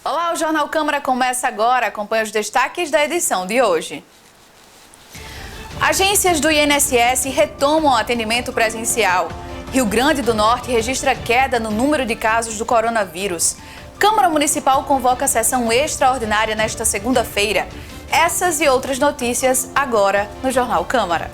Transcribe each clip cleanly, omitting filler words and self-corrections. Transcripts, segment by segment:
Olá, o Jornal Câmara começa agora. Acompanhe os destaques da edição de hoje. Agências do INSS retomam o atendimento presencial. Rio Grande do Norte registra queda no número de casos do coronavírus. Câmara Municipal convoca sessão extraordinária nesta segunda-feira. Essas e outras notícias agora no Jornal Câmara.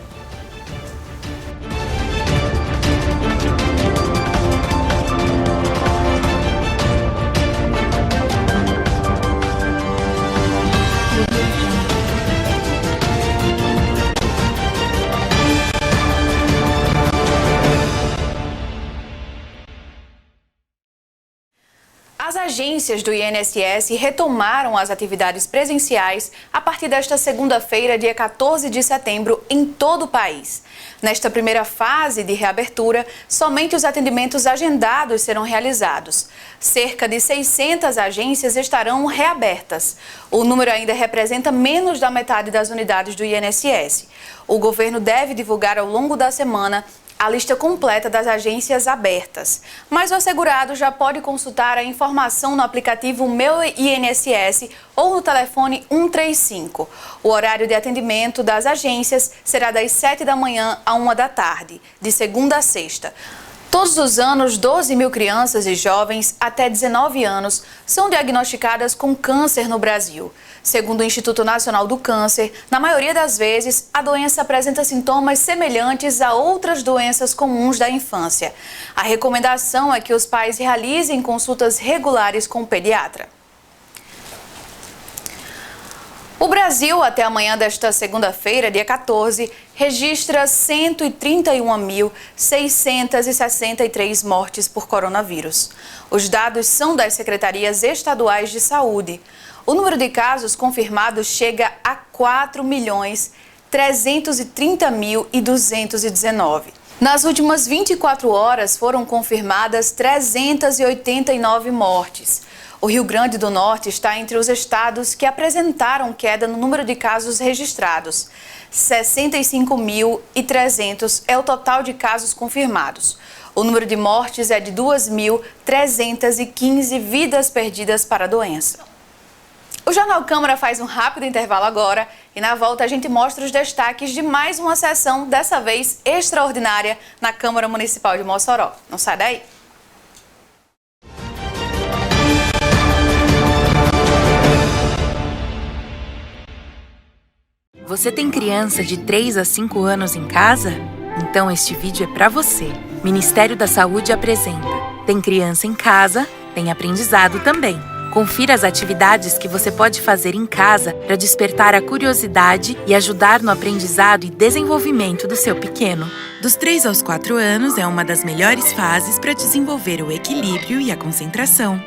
As agências do INSS retomaram as atividades presenciais a partir desta segunda-feira, dia 14 de setembro, em todo o país. Nesta primeira fase de reabertura, somente os atendimentos agendados serão realizados. Cerca de 600 agências estarão reabertas. O número ainda representa menos da metade das unidades do INSS. O governo deve divulgar ao longo da semana a lista completa das agências abertas. Mas o assegurado já pode consultar a informação no aplicativo Meu INSS ou no telefone 135. O horário de atendimento das agências será das 7 da manhã à 1 da tarde, de segunda a sexta. Todos os anos, 12 mil crianças e jovens até 19 anos são diagnosticadas com câncer no Brasil. Segundo o Instituto Nacional do Câncer, na maioria das vezes, a doença apresenta sintomas semelhantes a outras doenças comuns da infância. A recomendação é que os pais realizem consultas regulares com o pediatra. O Brasil, até amanhã desta segunda-feira, dia 14, registra 131.663 mortes por coronavírus. Os dados são das secretarias estaduais de saúde. O número de casos confirmados chega a 4.330.219. Nas últimas 24 horas foram confirmadas 389 mortes. O Rio Grande do Norte está entre os estados que apresentaram queda no número de casos registrados. 65.300 é o total de casos confirmados. O número de mortes é de 2.315 vidas perdidas para a doença. O Jornal Câmara faz um rápido intervalo agora e na volta a gente mostra os destaques de mais uma sessão, dessa vez extraordinária, na Câmara Municipal de Mossoró. Não sai daí! Você tem criança de 3 a 5 anos em casa? Então este vídeo é para você. Ministério da Saúde apresenta. Tem criança em casa, tem aprendizado também. Confira as atividades que você pode fazer em casa para despertar a curiosidade e ajudar no aprendizado e desenvolvimento do seu pequeno. Dos 3 aos 4 anos é uma das melhores fases para desenvolver o equilíbrio e a concentração.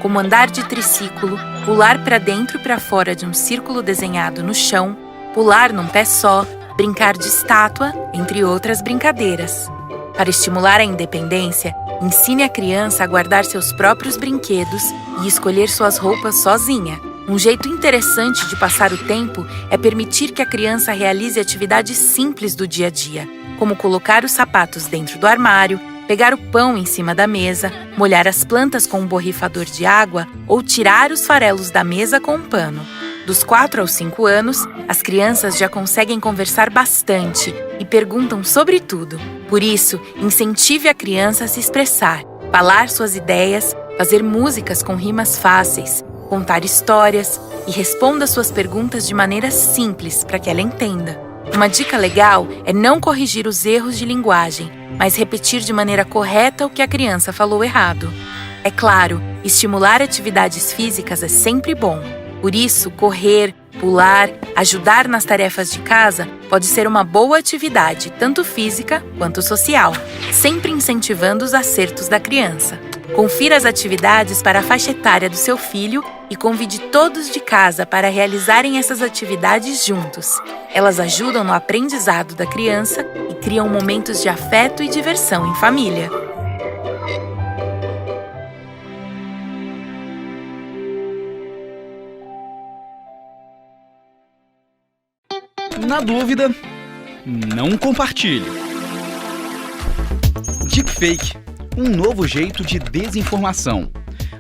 Como andar de triciclo, pular para dentro e para fora de um círculo desenhado no chão, pular num pé só, brincar de estátua, entre outras brincadeiras. Para estimular a independência, ensine a criança a guardar seus próprios brinquedos e escolher suas roupas sozinha. Um jeito interessante de passar o tempo é permitir que a criança realize atividades simples do dia a dia, como colocar os sapatos dentro do armário, pegar o pão em cima da mesa, molhar as plantas com um borrifador de água ou tirar os farelos da mesa com um pano. Dos 4 aos 5 anos, as crianças já conseguem conversar bastante e perguntam sobre tudo. Por isso, incentive a criança a se expressar, falar suas ideias, fazer músicas com rimas fáceis, contar histórias e responda suas perguntas de maneira simples para que ela entenda. Uma dica legal é não corrigir os erros de linguagem, mas repetir de maneira correta o que a criança falou errado. É claro, estimular atividades físicas é sempre bom. Por isso, correr, pular, ajudar nas tarefas de casa pode ser uma boa atividade, tanto física quanto social, sempre incentivando os acertos da criança. Confira as atividades para a faixa etária do seu filho e convide todos de casa para realizarem essas atividades juntos. Elas ajudam no aprendizado da criança e criam momentos de afeto e diversão em família. Na dúvida, não compartilhe. Deepfake, um novo jeito de desinformação.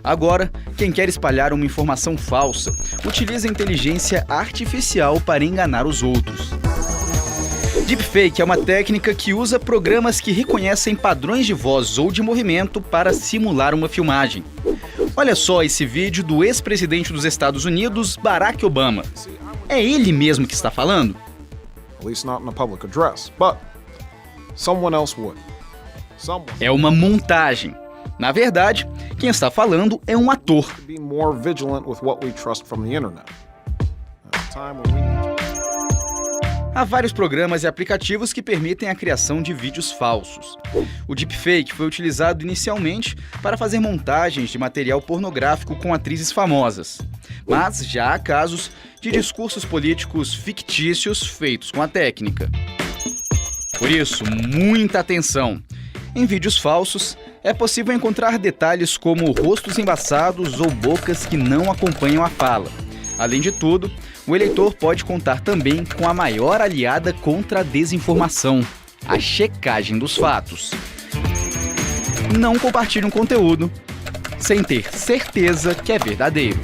Agora, quem quer espalhar uma informação falsa utiliza a inteligência artificial para enganar os outros. Deepfake é uma técnica que usa programas que reconhecem padrões de voz ou de movimento para simular uma filmagem. Olha só esse vídeo do ex-presidente dos Estados Unidos, Barack Obama. É ele mesmo que está falando? É uma montagem. Na verdade, quem está falando é um ator. Há vários programas e aplicativos que permitem a criação de vídeos falsos. O deepfake foi utilizado inicialmente para fazer montagens de material pornográfico com atrizes famosas. Mas já há casos de discursos políticos fictícios feitos com a técnica. Por isso, muita atenção! Em vídeos falsos, é possível encontrar detalhes como rostos embaçados ou bocas que não acompanham a fala. Além de tudo, o eleitor pode contar também com a maior aliada contra a desinformação, a checagem dos fatos. Não compartilhe um conteúdo sem ter certeza que é verdadeiro.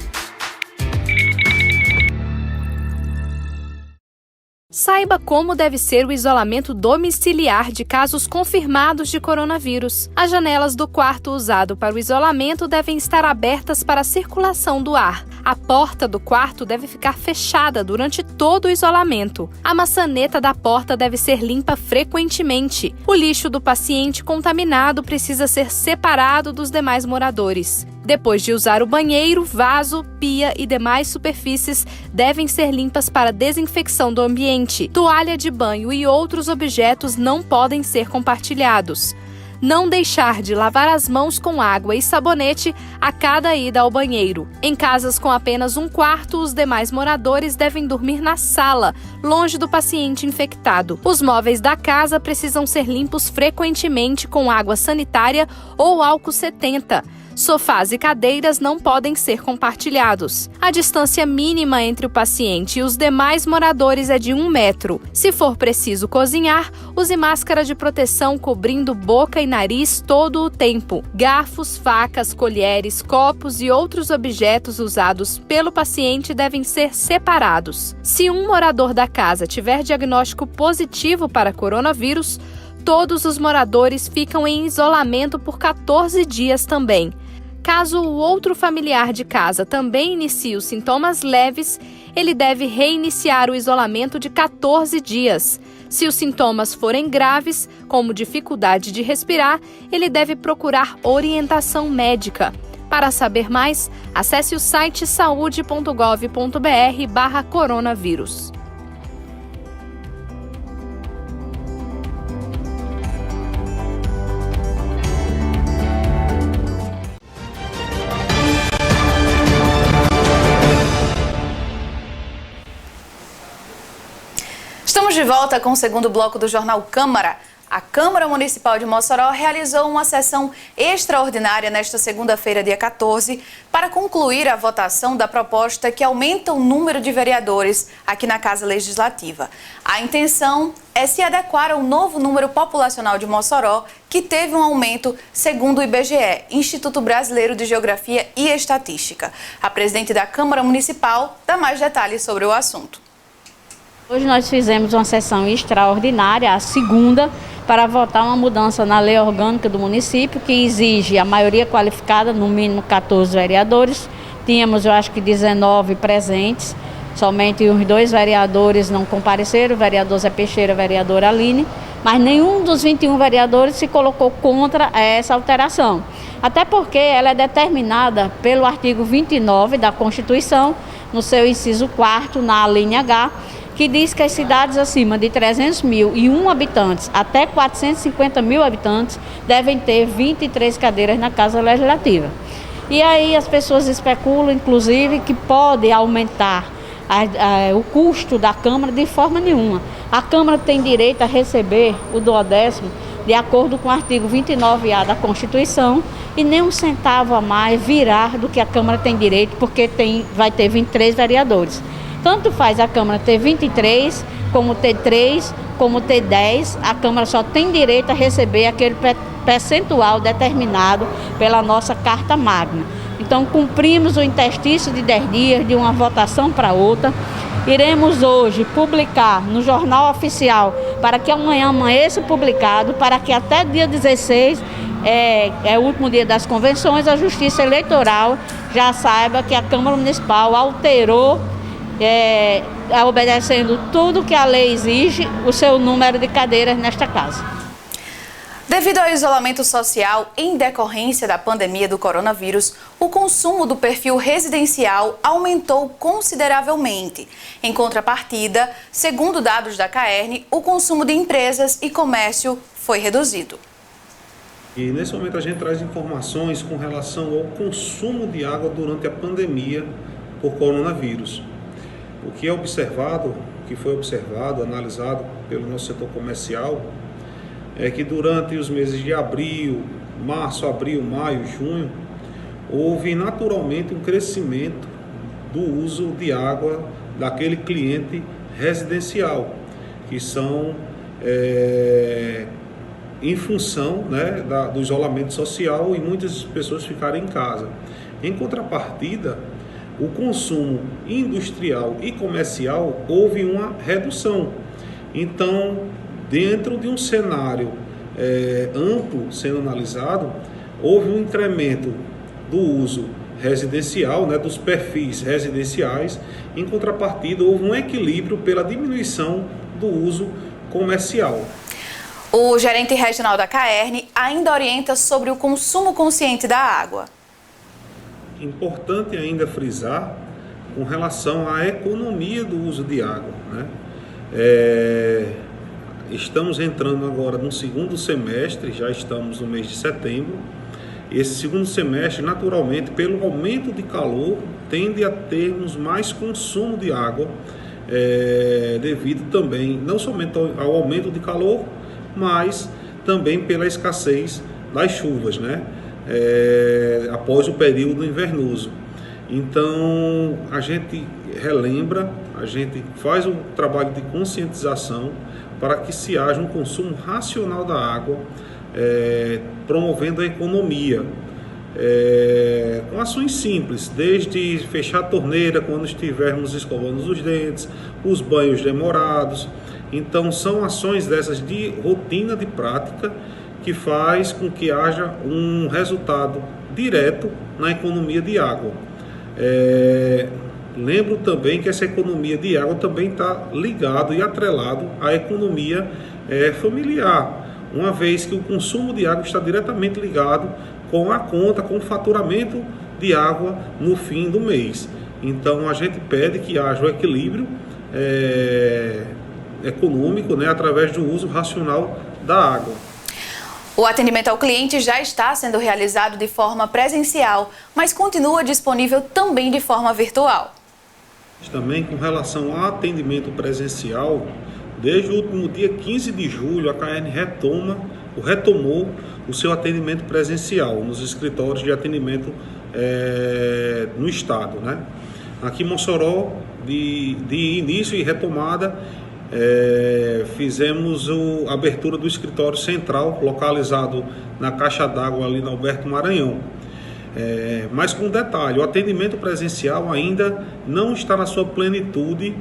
Saiba como deve ser o isolamento domiciliar de casos confirmados de coronavírus. As janelas do quarto usado para o isolamento devem estar abertas para a circulação do ar. A porta do quarto deve ficar fechada durante todo o isolamento. A maçaneta da porta deve ser limpa frequentemente. O lixo do paciente contaminado precisa ser separado dos demais moradores. Depois de usar o banheiro, vaso, pia e demais superfícies devem ser limpas para desinfecção do ambiente. Toalha de banho e outros objetos não podem ser compartilhados. Não deixar de lavar as mãos com água e sabonete a cada ida ao banheiro. Em casas com apenas um quarto, os demais moradores devem dormir na sala, longe do paciente infectado. Os móveis da casa precisam ser limpos frequentemente com água sanitária ou álcool 70. Sofás e cadeiras não podem ser compartilhados. A distância mínima entre o paciente e os demais moradores é de 1 metro. Se for preciso cozinhar, use máscara de proteção cobrindo boca e nariz todo o tempo. Garfos, facas, colheres, copos e outros objetos usados pelo paciente devem ser separados. Se um morador da casa tiver diagnóstico positivo para coronavírus, todos os moradores ficam em isolamento por 14 dias também. Caso o outro familiar de casa também inicie os sintomas leves, ele deve reiniciar o isolamento de 14 dias. Se os sintomas forem graves, como dificuldade de respirar, ele deve procurar orientação médica. Para saber mais, acesse o site saude.gov.br/coronavírus. Estamos de volta com o segundo bloco do Jornal Câmara. A Câmara Municipal de Mossoró realizou uma sessão extraordinária nesta segunda-feira, dia 14, para concluir a votação da proposta que aumenta o número de vereadores aqui na Casa Legislativa. A intenção é se adequar ao novo número populacional de Mossoró, que teve um aumento segundo o IBGE, Instituto Brasileiro de Geografia e Estatística. A presidente da Câmara Municipal dá mais detalhes sobre o assunto. Hoje nós fizemos uma sessão extraordinária, a segunda, para votar uma mudança na lei orgânica do município, que exige a maioria qualificada, no mínimo 14 vereadores. Tínhamos, eu acho que 19 presentes, somente os 2 vereadores não compareceram, o vereador Zé Peixeira e a vereadora Aline, mas nenhum dos 21 vereadores se colocou contra essa alteração. Até porque ela é determinada pelo artigo 29 da Constituição, no seu inciso 4º, na linha H, que diz que as cidades acima de 300.001 habitantes até 450.000 habitantes devem ter 23 cadeiras na Casa Legislativa. E aí as pessoas especulam, inclusive, que pode aumentar o custo da Câmara de forma nenhuma. A Câmara tem direito a receber o 12º de acordo com o artigo 29A da Constituição e nem um centavo a mais virá do que a Câmara tem direito, porque vai ter 23 vereadores. Tanto faz a Câmara ter 23, como ter 3, como ter 10, a Câmara só tem direito a receber aquele percentual determinado pela nossa Carta Magna. Então, cumprimos o interstício de 10 dias de uma votação para outra. Iremos hoje publicar no Jornal Oficial para que amanhã amanheça publicado, para que até dia 16, o último dia das convenções, a Justiça Eleitoral já saiba que a Câmara Municipal alterou, obedecendo tudo que a lei exige, o seu número de cadeiras nesta casa. Devido ao isolamento social em decorrência da pandemia do coronavírus, o consumo do perfil residencial aumentou consideravelmente. Em contrapartida, segundo dados da CAERN, o consumo de empresas e comércio foi reduzido. E nesse momento a gente traz informações com relação ao consumo de água durante a pandemia por coronavírus. O que foi observado, analisado pelo nosso setor comercial, é que durante os meses de março, abril, maio, junho, houve naturalmente um crescimento do uso de água daquele cliente residencial, que são em função, né, do isolamento social e muitas pessoas ficarem em casa. Em contrapartida, o consumo industrial e comercial houve uma redução. Então, dentro de um cenário amplo sendo analisado, houve um incremento do uso residencial, né, dos perfis residenciais. Em contrapartida, houve um equilíbrio pela diminuição do uso comercial. O gerente regional da CAERN ainda orienta sobre o consumo consciente da água. Importante ainda frisar com relação à economia do uso de água, né? Estamos entrando agora no segundo semestre, já estamos no mês de setembro. Esse segundo semestre, naturalmente, pelo aumento de calor, tende a termos mais consumo de água, devido também, não somente ao aumento de calor, mas também pela escassez das chuvas, né? Após o período invernoso. Então, a gente relembra, a gente faz um trabalho de conscientização para que se haja um consumo racional da água, promovendo a economia, com ações simples, desde fechar a torneira quando estivermos escovando os dentes, os banhos demorados. Então, são ações dessas de rotina, de prática, que faz com que haja um resultado direto na economia de água. Lembro também que essa economia de água também está ligado e atrelado à economia familiar, uma vez que o consumo de água está diretamente ligado com a conta, com o faturamento de água no fim do mês. Então, a gente pede que haja o equilíbrio econômico, né, através do uso racional da água. O atendimento ao cliente já está sendo realizado de forma presencial, mas continua disponível também de forma virtual. Também com relação ao atendimento presencial, desde o último dia 15 de julho, a CAERN retomou o seu atendimento presencial nos escritórios de atendimento no estado, né? Aqui em Mossoró, de início e retomada, fizemos a abertura do escritório central, localizado na Caixa d'Água ali na Alberto Maranhão. Mas com detalhe, o atendimento presencial ainda não está na sua plenitude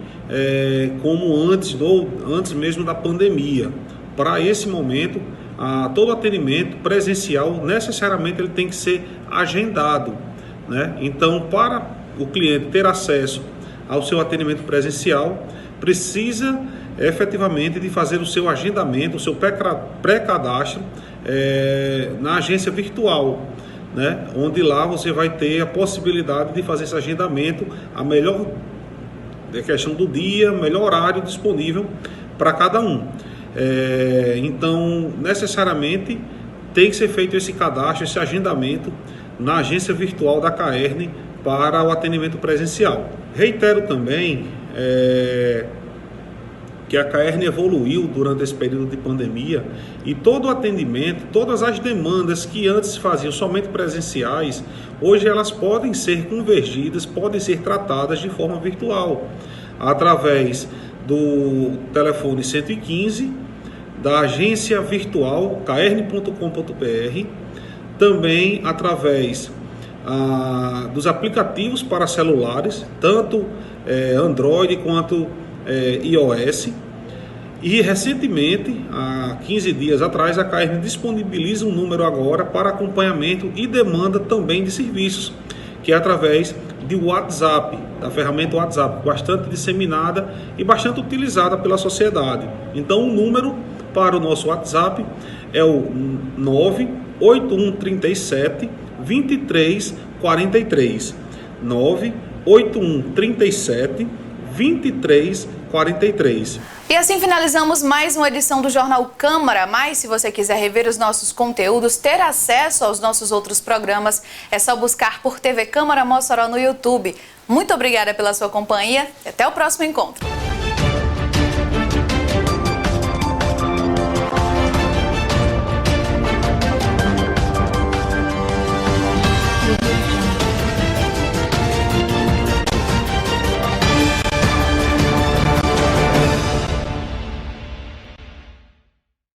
como antes mesmo da pandemia. Para esse momento, todo atendimento presencial necessariamente ele tem que ser agendado, né? Então, para o cliente ter acesso ao seu atendimento presencial, precisa efetivamente de fazer o seu agendamento, o seu pré-cadastro na agência virtual, né? Onde lá você vai ter a possibilidade de fazer esse agendamento, a melhor questão do dia, melhor horário disponível para cada um. Então, necessariamente tem que ser feito esse cadastro, esse agendamento na agência virtual da CAERN para o atendimento presencial. Reitero também que a CAERN evoluiu durante esse período de pandemia e todo o atendimento, todas as demandas que antes se faziam somente presenciais, hoje elas podem ser convergidas, podem ser tratadas de forma virtual, através do telefone 115, da agência virtual caern.com.br, também através dos aplicativos para celulares, tanto Android quanto iOS. E recentemente, há 15 dias atrás, a CAERN disponibiliza um número agora para acompanhamento e demanda também de serviços, que é através de WhatsApp, da ferramenta WhatsApp, bastante disseminada e bastante utilizada pela sociedade. Então, o número para o nosso WhatsApp é o 98137 2343. 98137 2343. E assim finalizamos mais uma edição do Jornal Câmara. Mas se você quiser rever os nossos conteúdos, ter acesso aos nossos outros programas, é só buscar por TV Câmara Mossoró no YouTube. Muito obrigada pela sua companhia e até o próximo encontro.